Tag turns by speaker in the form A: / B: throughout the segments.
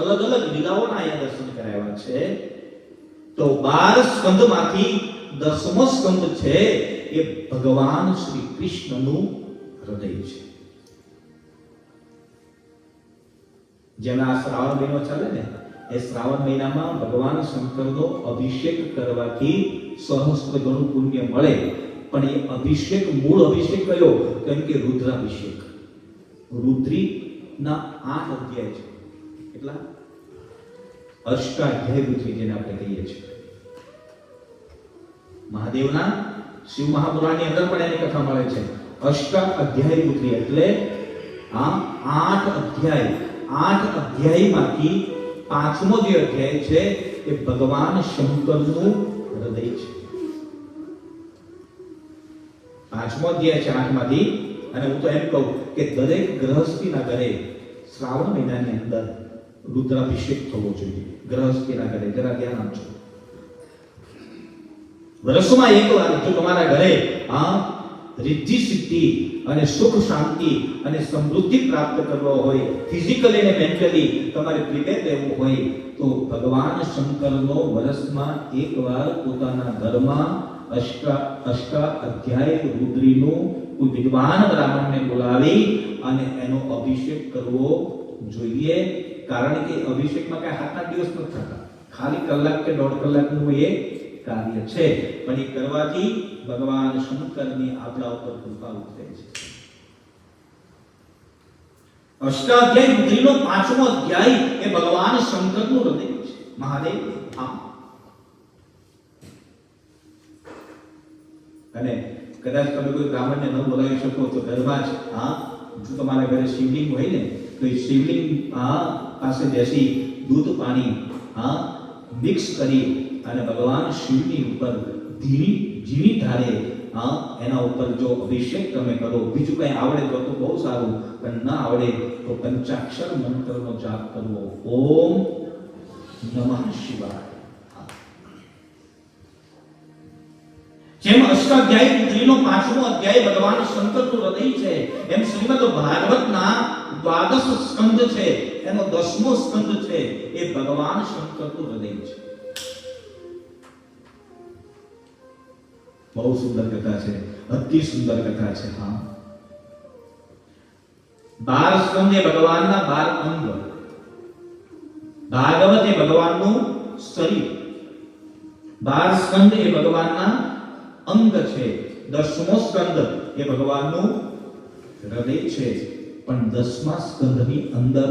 A: અલગ અલગ લીલાઓના અહીંયા દર્શન કરાવ્યા છે. તો 12 સ્કંદમાંથી 10મો સ્કંદ છે એ ભગવાન શ્રી કૃષ્ણનું હૃદય છે. જેમાં આ શ્રાવણ મહિનો ચાલે ને, એ શ્રાવણ મહિનામાં ભગવાન શંકરનો અભિષેક કરવાથી સહસ્ત્ર ગણું પુણ્ય મળે. પણ એ અભિષેક, મૂળ અભિષેક કયો? કેમ કે રુદ્રાભિષેક. રુદ્રીના 8 અધ્યાય છે. કેટલા? અષ્ટાધ્યાય રુદ્રી જેને આપણે કહીએ છીએ. મહાદેવના શિવ મહાપુરાણની અંદર પણ એની કથા મળે છે. અષ્ટાધ્યાય રુદ્રી એટલે આ 8 અધ્યાય. 8 અધ્યાયમાંથી 5મો જે અધ્યાય છે એ ભગવાન શંકરનું હૃદય છે. 5મો અધ્યાય છે 8માંથી. અને હું તો એમ કહું કે દરેક ગૃહસ્થીના ઘરે શ્રાવણ મહિનાની અંદર રુદ્રાભિષેક થવો જોઈએ. ગૃહસ્થીના ઘરે જરા ધ્યાન આપજો. વર્ષમાં એકવાર જો તમારા ઘરે રિદ્ધિ સિદ્ધિ અને સુખ શાંતિ અને સમૃદ્ધિ પ્રાપ્ત કરવો હોય, ફિઝિકલી અને મેન્ટલી તમારે પ્રિપેર રહેવું હોય, તો ભગવાન શંકરનો વર્ષમાં એકવાર પોતાના ઘરમાં અષ્ટાધ્યાય રુદ્રીનું કોઈ વિદ્વાન બ્રાહ્મણને બોલાવી અને એનો અભિષેક કરવો જોઈએ. કારણ કે અભિષેકમાં કઈ 7-8 દિવસ નથી થતા, ખાલી કલાક કે 1.5 કલાકનું એ કાર્ય છે. પણ એ કરવાથી ભગવાન શંકરની આપણા ઉપર કૃપા ઉતરે છે. અષ્ટાધ્યાય રુદ્રીનો 5મો અધ્યાય એ ભગવાન શંકરનું હૃદય છે. મહાદેવ અને કદાચ તમે કોઈ બ્રાહ્મણને ન બોલાવી શકો તો ઘરમાં જ જો તમારા ઘરે શિવલિંગ હોય ને, તો એ શિવલિંગ પાસે બેસી દૂધ પાણી મિક્સ કરી અને ભગવાન શિવની ઉપર ધીમી ધારે એના ઉપર જો અભિષેક તમે કરો. બીજું કઈ આવડે તો બહુ સારું, પણ ના આવડે તો પંચાક્ષર મંત્રનો જાપ કરવો. ઓમ નમઃ શિવાય. જેમ અષ્ટાધ્યાય રુદ્રીનો 5મો અધ્યાય ભગવાન શંકરનું હૃદય છે, એમ શ્રીમદ ભાગવતના 12 સ્કંદ છે, એનો 10મો સ્કંદ છે એ ભગવાન શંકરનું હૃદય છે. બહુ સુંદર કથા છે, અતિ સુંદર કથા છે. 12 સ્કંદ એ ભગવાનના 12 અંગ. ભાગવત એ ભગવાનનું શરીર. 12 સ્કંદ એ ભગવાનના અંગ છે. 10મો સ્કંદ એ ભગવાનનું હૃદય છે. પણ 10મા સ્કંદની અંદર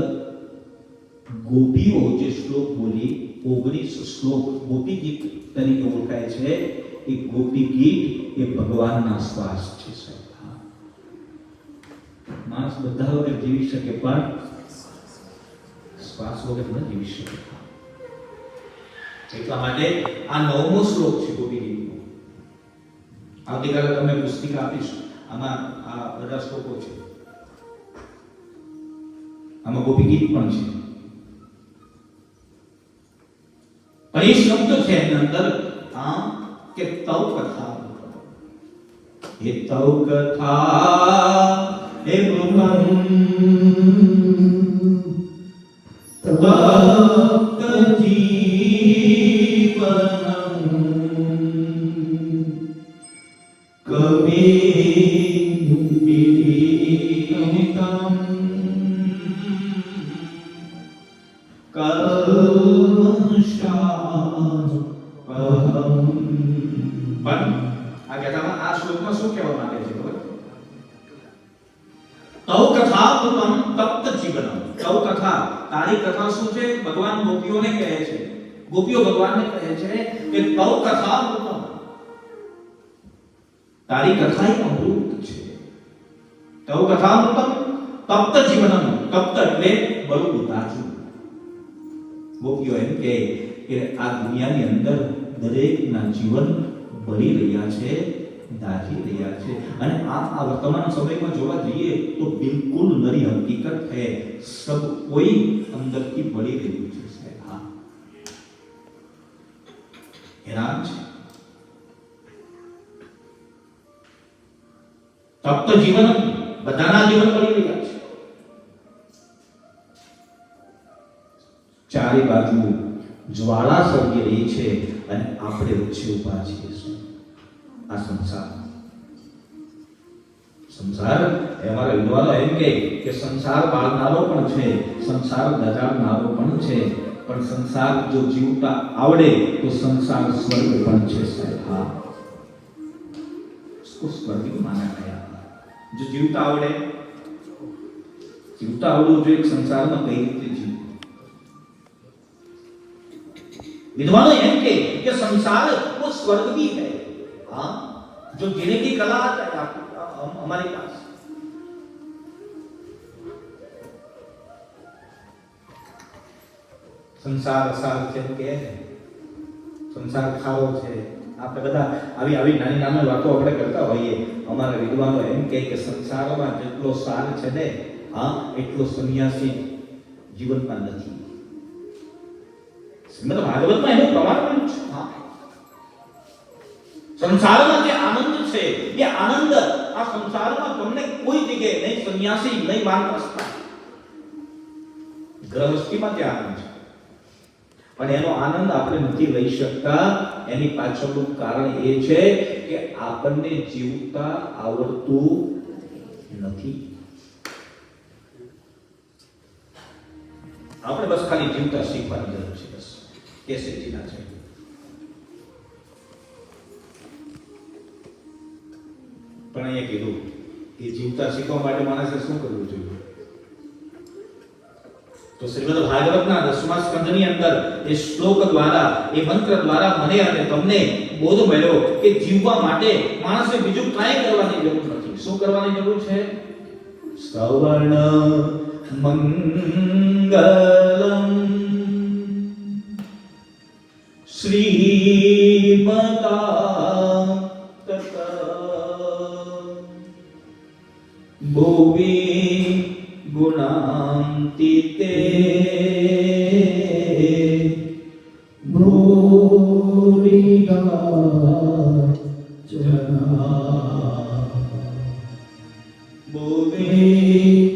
A: ગોપીઓ જે શ્લોક બોલી, 19 શ્લોક ગોપી ગીત તરીકે ઓળખાય છે. એ ગોપી ગીત એ ભગવાનના શ્વાસ છે. માણસ બધા વગર જીવી શકે, પણ શ્વાસ વગર ન જીવી શકે. એટલા માટે આ 9મો શ્લોક છે ગોપી ગીતનો. આવતીકાલે તમને પુસ્તિકા આપીશ, આમાં આ બધા શ્લોકો છે. આમાં ગોપી ગીત પણ છે. પણ એ શબ્દ છે એની અંદર કે તવ કથા. એ તવ કથા એ ભક્ત જીવનમ કવિ વિદિતમ કર્મશાપહમ. પણ આ કથામાં આ શ્લોકમાં શું કહેવા માંગે છે ખબર? તવ કથા પૂર્વમ તપ્ત જીવનમ. તવ કથા, તારી કથા શું છે? ભગવાન ગોપીઓને કહે છે, ગોપીઓ ભગવાનને કહે છે કે તવ કથા પૂર્વમ, તારી કથા એ અમૃત છે. તવ કથા પૂર્વમ તપ્ત જીવનમ. તપ્ત એટલે બળું તાજું. ગોપીઓ એમ કે આ દુનિયાની અંદર દરેકના જીવન બળી રહ્યા છે, દાઝી રહ્યા છે. અને આ વર્તમાન સમયમાં જોવા જઈએ તો બિલકુલ નરી હકીકત છે. સબ કોઈ અંદરથી બળી રહ્યું છે. હેરાન છે. તપ્ત જીવન, બધાના જીવન બળી રહ્યા છે. ચારે બાજુ જ્વાળા સળગી રહી છે અને આપણે વચ્ચે ઊભા છીએ. આ સંસાર એ અમારા વિદ્વાનો એમ કહે કે સંસાર બાળનારો પણ છે, સંસાર દજાડનારો પણ છે, પણ સંસાર જો જીવતા આવડે તો સંસાર સ્વર્ગ પણ છે સાહેબ. હા, उसको स्वर्ग भी माना गया. जो जीवता आवड़વું જોઈએ સંસારમાં કઈ રીતે જીવવું. विद्वानों एम के संसार वो स्वर्ग भी है. हाँ, जो जीने की कला आता है हमारे पास. संसार सार જેમ કે સંસાર ખારો છે. આપણે બધા આવી નાની નાની વાતો આપણે કરતા હોઈએ. અમારા વિદ્વાનો એમ કહે કે સંસારમાં જેટલો સાર છે ને, હા, એટલો સંન્યાસી જીવનમાં નથી. શ્રીમદ ભાગવતમાં એનું પ્રમાણ પણ છે. હા, સંસારમાં જે આનંદ છે એ આનંદ આ સંસારમાં તમને કોઈ જગ્યાએ નહીં સંન્યાસી નહીં વાનપ્રસ્થ ગ્રહસ્થીમાં જે આનંદ છે, પણ એનો આનંદ આપણે નથી લઈ શકતા. એની પાછળનું કારણ એ છે કે આપણને જીવતા આવડતું નથી. આપણે બસ ખાલી જીવતા શીખવાની જરૂર છે. બસ કેસે જીના છે. પણ અહીંયા કીધું કે જીવતા શીખવા માટે માણસે શું કરવું જોઈએ? તો શ્રીમદ ભાગવતના 10મા સ્કંદની અંદર એ શ્લોક દ્વારા, એ મંત્ર દ્વારા મને અને તમને બોધ મળ્યો કે જીવવા માટે માણસે બીજું કાંઈ કરવાની જરૂર નથી. શું કરવાની જરૂર છે? શ્રવણ મંગલમ શ્રીમતા તત ભુવિ ગુણાંતિતે ભૂરિદા જના ભુવિ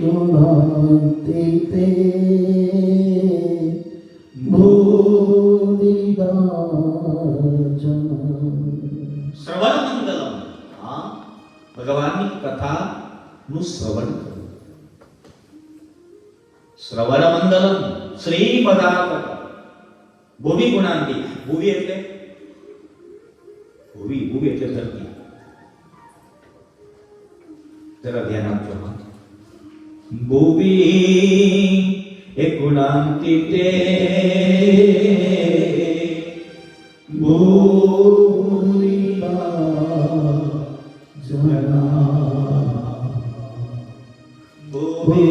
A: ગુણાંતિતે ભૂરિદા જના. શ્રવણ મંગલમ. હા, ભગવાનની કથાનું શ્રવણ કરવું. શ્રવણ મંગલમ શ્રીમદાત ભુવિ ગુણાંતિ. ભુવિ એટલે ધરતી. જરા ધ્યાન આપજો. ભુવિ એ ગુણાંતિ તે ભૂરિદા જના ભુવિ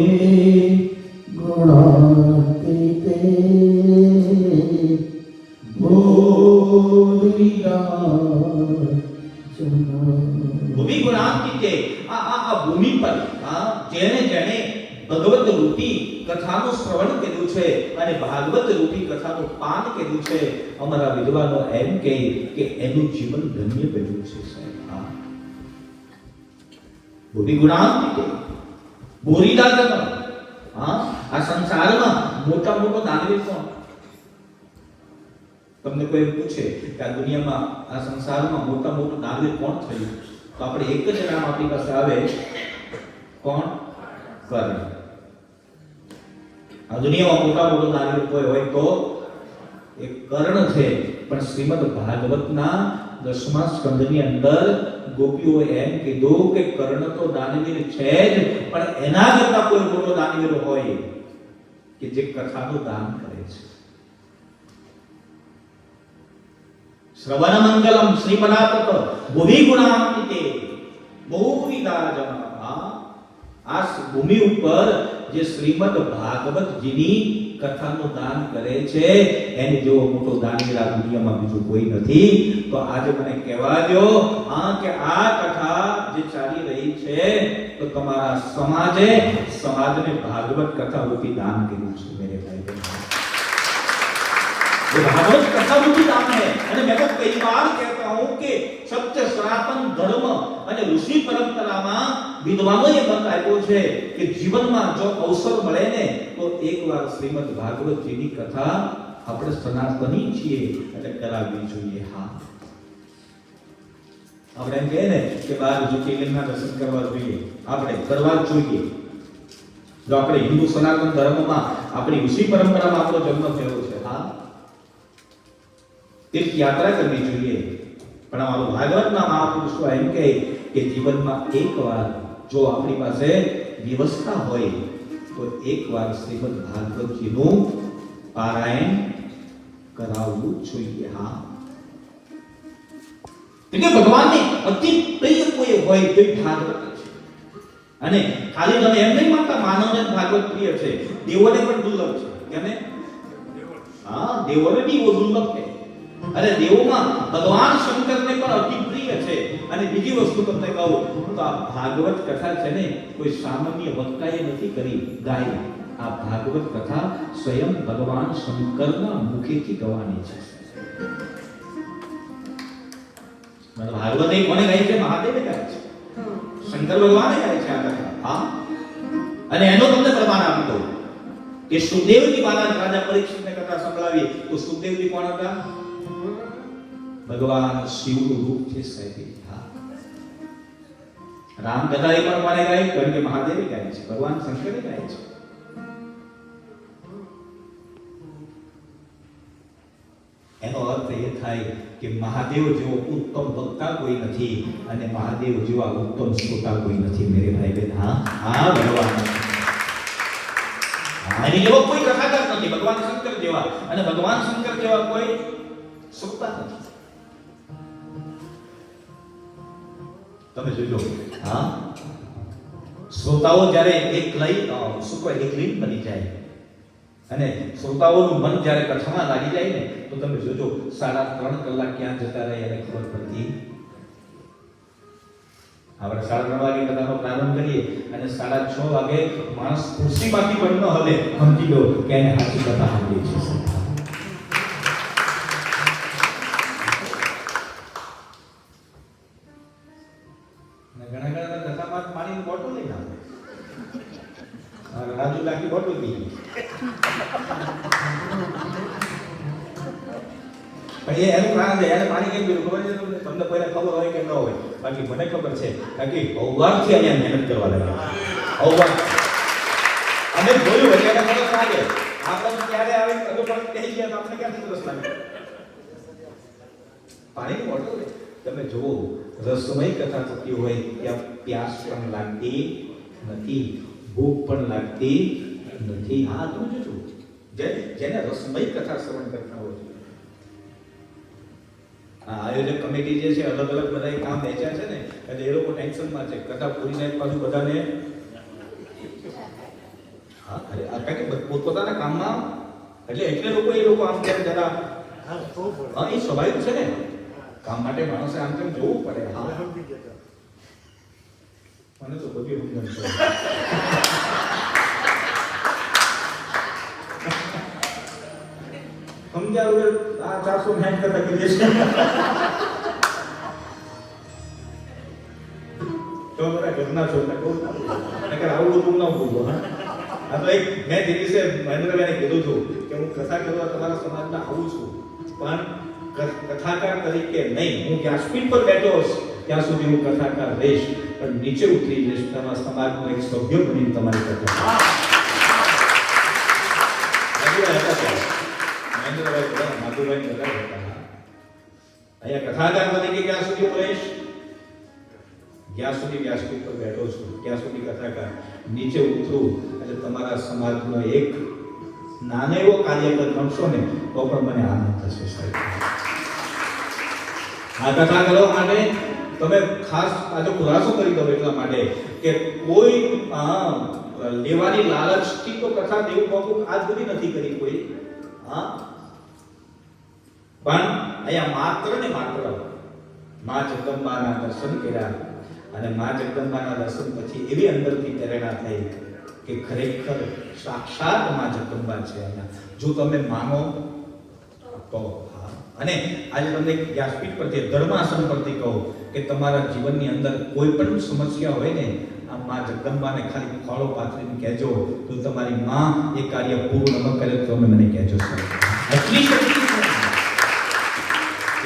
A: ગુણાંતિતે ભૂરિદા જના. ભૂમિ ગુણાંતિતે. આ ભૂમિ પર જેને ભગવત રૂપી કથાનું શ્રવણ કર્યું છે અને ભાગવત રૂપી કથાનું પાન કર્યું છે, અમારા વિદ્વાનો એમ કહે કે એનું જીવન ધન્ય બન્યું છે સાહેબ. હા, ભૂમિ ગુણાંતિતે ભૂરિદા જના. હા, આ સંસારમાં મોટો દાનવીર કોણ? તમને કોઈ પૂછે કે આ દુનિયામાં આ સંસારમાં મોટો દાનવીર કોણ થયું, તો આપણે એક જ નામ આપણી પાસે આવે. કોણ? કર્ણ. આ દુનિયામાં મોટો દાનવીર કોઈ હોય તો એ કર્ણ છે. પણ શ્રીમદ ભાગવતના 10મા સ્કંદની અંદર ગોપીઓ એમ કીધું કે કર્ણ તો દાનવીર છે જ, પણ એના કરતા કોઈ મોટો દાનવીર હોય કે જે કથાનું દાન કરે છે. શ્રવણ મંગલમ શ્રીમદાત ભુવિ ગુણાંતિતે ભૂરિદા જના. આ ભૂમિ ઉપર જે શ્રીમદ ભાગવતજીની કથાનું દાન કરે છે એની જેવો મોટો દાનવીર આ દુનિયામાં બીજું કોઈ નથી. તો આજે મને કહેવા દો કે આ કથા જે ચાલી રહી છે તો તમારા સમાજને ભાગવત કથા રૂપી દાન કર્યું છે મેરે ભાઈ. ये भागवत कथा रूपी नाम है। અને મેં તો કઈ વાર કહેતા હું કે સત્ય સનાતન ધર્મ અને ઋષિ પરંપરામાં વિદ્વાનોએ મત આપ્યો છે કે જીવનમાં જો અવસર મળે ને તો એકવાર શ્રીમદ ભાગવતજીની કથા આપણે સનાતની છીએ એટલે કરાવવી જોઈએ। હા, આપણે એમ કહે ને કે બાર જ્યોતિર્લિંગના દર્શન કરવા જોઈએ, આપણે કરવા જ જોઈએ। જો આપણે હિન્દુ સનાતન ધર્મમાં આપણી ઋષિ પરંપરામાં આપણો જન્મ થયો છે, હા, तीर्थ यात्रा करनी चाहिए। પણ અમારું ભાગવતના મહાપુરુષો એમ કહે કે જીવનમાં એકવાર જો આપણી પાસે વ્યવસ્થા હોય તો એકવાર શ્રીમદ ભાગવતજીનું પારાયણ કરાવવું જોઈએ। હા, એટલે ભગવાનને અતિ પ્રિય કોઈ હોય તો ભાગવત છે। અને ખાલી તમે એમ નહીં માનતા માનવને ભાગવત પ્રિય છે, દેવોને પણ દુર્લભ છે। કેને? હા, દેવોને બી દુર્લભ છે। अरे देवों भगवान शंकर ने पर अति प्रिय है। અને બીજી વસ્તુ તમને કહું તો આ ભાગવત કથા છે ને કોઈ સામાન્ય વક્તાએ નથી કરી ગાઈ। આ ભાગવત કથા સ્વયં ભગવાન શંકરના મુખેથી ગવાની છે। मतलब भागवत एक कोने गाई છે? મહાદેવે ગાઈ છે, શંકર ભગવાને ગાઈ છે આ કથા। હા, અને એનો તમને પ્રમાણ આપી દઉં કે સુખદેવજી મહારાજ રાજા પરીક્ષિતને કથા સંભળાવી તો સુખદેવજી કોણ હતા? भगवान शिव रूप છે સાહેબ। હા, राम कथा एक પણ કોને ગાય? કારણ કે મહાદેવે ગાય છે, ભગવાન શંકરે ગાય છે। એનો અર્થ એ થાય કે મહાદેવ જેવો ઉત્તમ વક્તા કોઈ નથી અને મહાદેવ જેવા ઉત્તમ શ્રોતા કોઈ નથી મેરે ભાઈ બહેન। હા, હા, ભગવાન આની જેવો કોઈ કથાકાર નથી ભગવાન શંકર જેવા, અને ભગવાન શંકર જેવા કોઈ શ્રોતા નથી। તમે જોજો, હા, શ્રોતાઓ જ્યારે એક લીન બની જાય અને શ્રોતાઓનું મન જ્યારે કથામાં લાગી જાય ને તો તમે જોજો 3.5 કલાક ક્યાં જતા રહે એને ખબર પડતી। આપણે 3:30 વાગે કથાનો પ્રારંભ કરીએ અને 6:30 વાગે માણસ ખુરશીમાંથી પણ ન હલે, સમજી લો કે એને સાચી કથા સાંભળી છે। પાણીની બોટલ લઈને આવે, રાજુ લાખી બોટલ પી પણ એનું કારણ છે એને પાણી કેમ પીવું ખબર છે તમને? તમને પહેલા ખબર હોય કે ન હોય, બાકી મને ખબર છે કારણ કે અવવારથી અહીંયા મહેનત કરવા લાગ્યા। અવવાર અમે જોયું એટલે એને સરસ લાગે, આપણે ક્યારે આવે તો પણ કહી ગયા તો આપણે ક્યાંથી સરસ લાગે? પાણીની બોટલ તમે જુઓ, રસમય કથા થતી હોય ત્યાં પ્યાસ પણ લાગતી નથી, ભૂખ પણ લાગતી નથી। હા, તમે જોજો જેને રસમય કથા શ્રવણ કરતા હોય, આ આયોજક કમિટી જે છે અલગ અલગ બધા કામ વેચ્યા છે ને એટલે એ લોકો ટેન્શનમાં છે, કથા પૂરી થાય પાછું બધાને હા કારણ કે પોતપોતાના કામમાં એટલે લોકો એ લોકો આમ તેમ જરા હા એ સ્વાભાવિક છે ને, કામ માટે માણસે આમ તેમ જોવું પડે। હા, મને તો બધું સમજણ છે। સમજ્યા વગર આ 460 કરતા કરીએ છીએ તો બધા ઘરના છો ને કહું નકર આવું બધું ન બોલો। આ તો એક મેં દિવસે મહેન્દ્રભાઈને કીધું હતું કે હું કથા કરવા તમારા સમાજમાં આવું છું પણ કથાકાર તરીકે નહીં, હું વ્યાસપીઠ પર બેઠો છું ત્યાં સુધી હું કથાકાર રહીશ પણ નીચે ઉતરી જઈશ તમારા સમાજનો એક સભ્ય બનીને તમારી કથા મહેન્દ્રભાઈ બધા અહીંયા કથાકાર તરીકે ક્યાં સુધી હું રહીશ? જ્યાં સુધી વ્યાસપીઠ પર બેઠો છું ત્યાં સુધી કથાકાર, નીચે ઉતરું એટલે તમારા સમાજનો એક નાનો એવો કાર્યકર બનશો ને તો પણ મને આનંદ થશે સાહેબ। આ કથા કરવા માટે તમે ખાસ આજે ખુલાસો કરી દો એટલા માટે કે કોઈ લેવાની લાલચથી તો કથા દેવું બાપુ આજ સુધી નથી કરી કોઈ। હા, પણ અહીંયા માત્ર ને માત્ર માં જગદંબાના દર્શન કર્યા અને માં જગદંબાના દર્શન પછી એવી અંદરથી પ્રેરણા થઈ કે ખરેખર સાક્ષાત માં જગદંબા છે અહીંયા। જો તમે માનો તો હા, અને આજે તમને વ્યાસપીઠ પરથી ધર્માસન પરથી કહું કે તમારા જીવનની અંદર કોઈ પણ સમસ્યા હોય ને, આ માં જગદંબાને ખાલી ખોળો પાથરીને કહેજો તો તમારી માં એ કાર્ય પૂર્ણ ન કરે તો મને કહેજો સર. એટલી શક્તિ છે,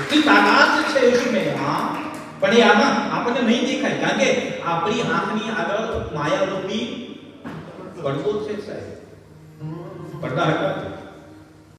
A: એટલી તાકાત છે उसमें. હા, પણ એ આમાં આપણને નહીં દેખાય, કારણ કે આપણી આંખની આગળ માયારૂપી પડદો છે સાહેબ, પડદા હટાવો.